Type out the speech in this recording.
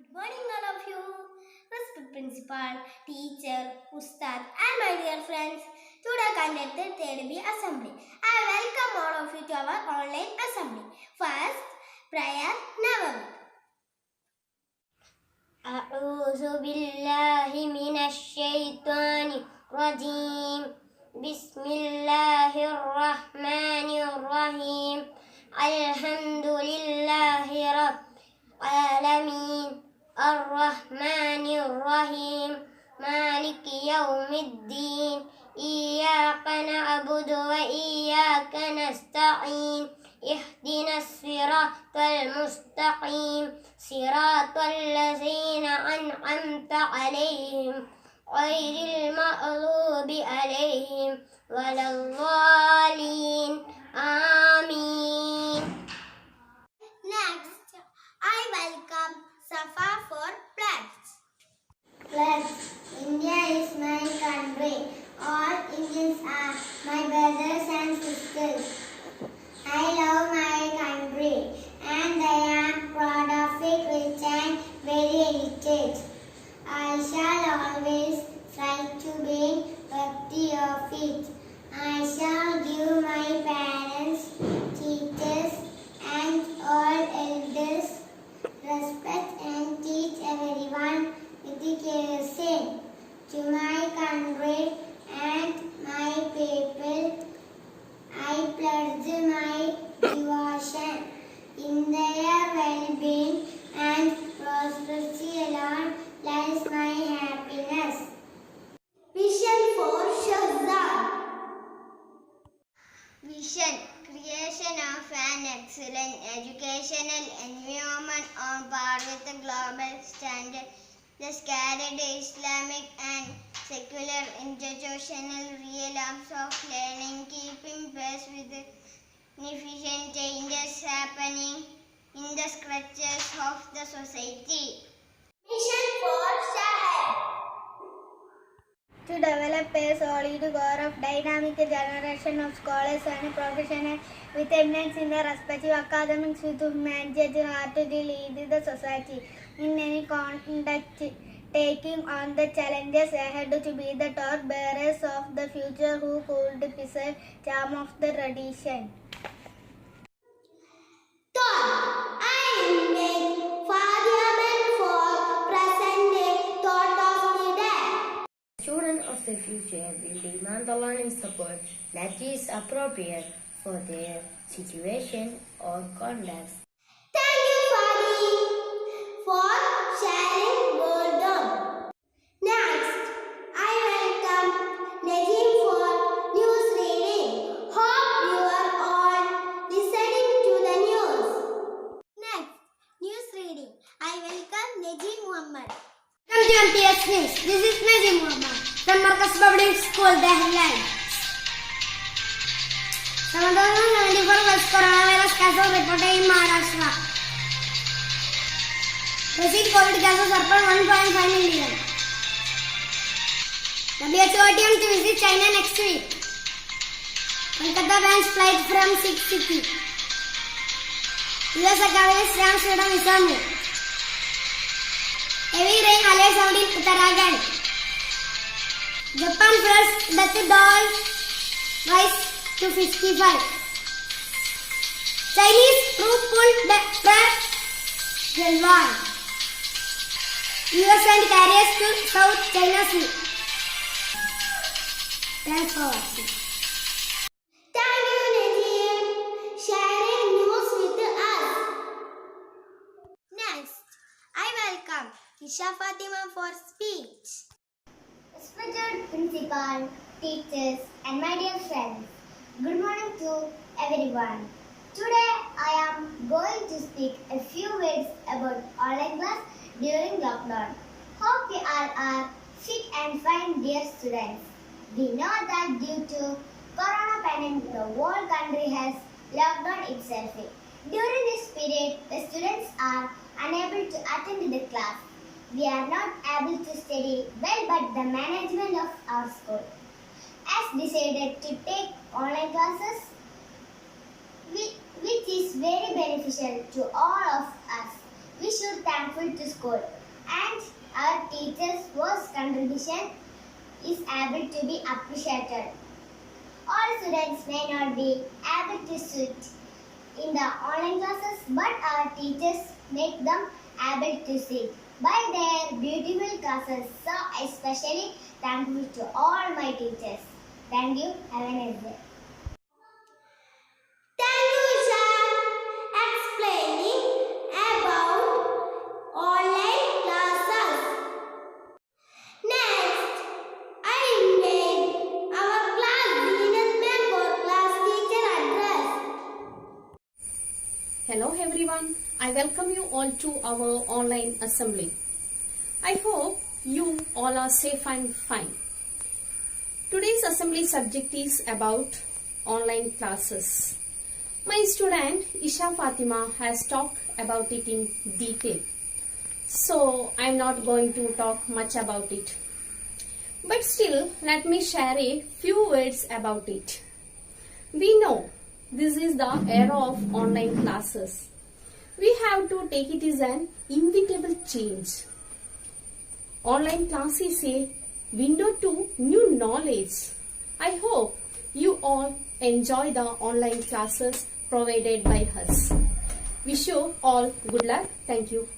Good morning, all of you. Respected principal, teacher, ustad, and my dear friends. Today conducted third B assembly. I welcome all of you to our online assembly. First, prayer Navami. أعوذ بالله من الشيطان الرجيم. بسم الله الرحمن الرحيم. الحمد لله رب العالمين الرحمن الرحيم مالك يوم الدين إياك نعبد وإياك نستعين اهدنا الصراط المستقيم صراط الذين أنعمت عليهم غير المغضوب عليهم ولا الضالين آمين. Next, I welcome Safa for pledge. Pledge. India is my country. All Indians are my brothers and sisters. I love my country and I am proud of it, rich and very heritage. I shall always try to be worthy of it. I shall give my parents, teachers and all elders respect and teach everyone education. To my country and my people, I pledge my devotion. In their well-being and prosperity alone lies my happiness. Vision for Shahzad. Vision: creation of an excellent educational environment on par with the global standard. Thus carried Islamic and secular institutional realms of learning, keeping pace with the significant changes happening in the structures of the society. Mission for Shahid. To develop a solid core of dynamic generation of scholars and professionals with eminence in their respective academics with whom managed hard to lead the society in any conduct, taking on the challenges ahead to be the torch bearers of the future who could preserve charm of the tradition. Thought. I make Father for present day thought of the day. Students of the future will demand the learning support that is appropriate for their situation or context. Thank you, Fadi, for sharing wisdom. Next, I welcome Najim for news reading. Hope you are all listening to the news. Next, news reading. I welcome Najim Muhammad. Welcome to MTS News. This is Najim Muhammad from Marcus Public School, The Headlines. 7,094 was coronavirus cases reported in Maharashtra. Recent COVID cases surpassed 1.5 million. WHO attempts to visit China next week. Kolkata bans flight from 6 cities. US academics ram Sweden Islamu. Heavy rain alert sound in Uttarakhand. Japan first death toll rise to 55. Chinese crew pulled back from Galwan. US sent carriers to South China Sea. Thanks for watching. Thank you, Najim, sharing news with us. Next, I welcome Isha Fatima for speech. Respected principal, teachers, and my dear friends, good morning to everyone. Today I am going to speak a few words about online class during lockdown. Hope you all are fit and fine, dear students. We know that due to corona pandemic, the whole country has locked down itself. During this period, the students are unable to attend the class. We are not able to study well, but the management of our school has decided to take online classes, which is very beneficial to all of us. We should thankful to school. teachers whose contribution is able to be appreciated. All students may not be able to sit in the online classes, but our teachers make them able to sit by their beautiful classes. So especially thankful to all my teachers. Thank you. Have a nice day. Thank you, sir, explaining about online classes. Next, I invite our class leader for class teacher address. Hello everyone, I welcome you all to our online assembly. I hope you all are safe and fine. Today's assembly subject is about online classes. My student Isha Fatima has talked about it in detail. So I am not going to talk much about it. But still, let me share a few words about it. We know this is the era of online classes. We have to take it as an inevitable change. Online class is a window to new knowledge. I hope you all enjoy the online classes provided by us. Wish you all good luck. Thank you.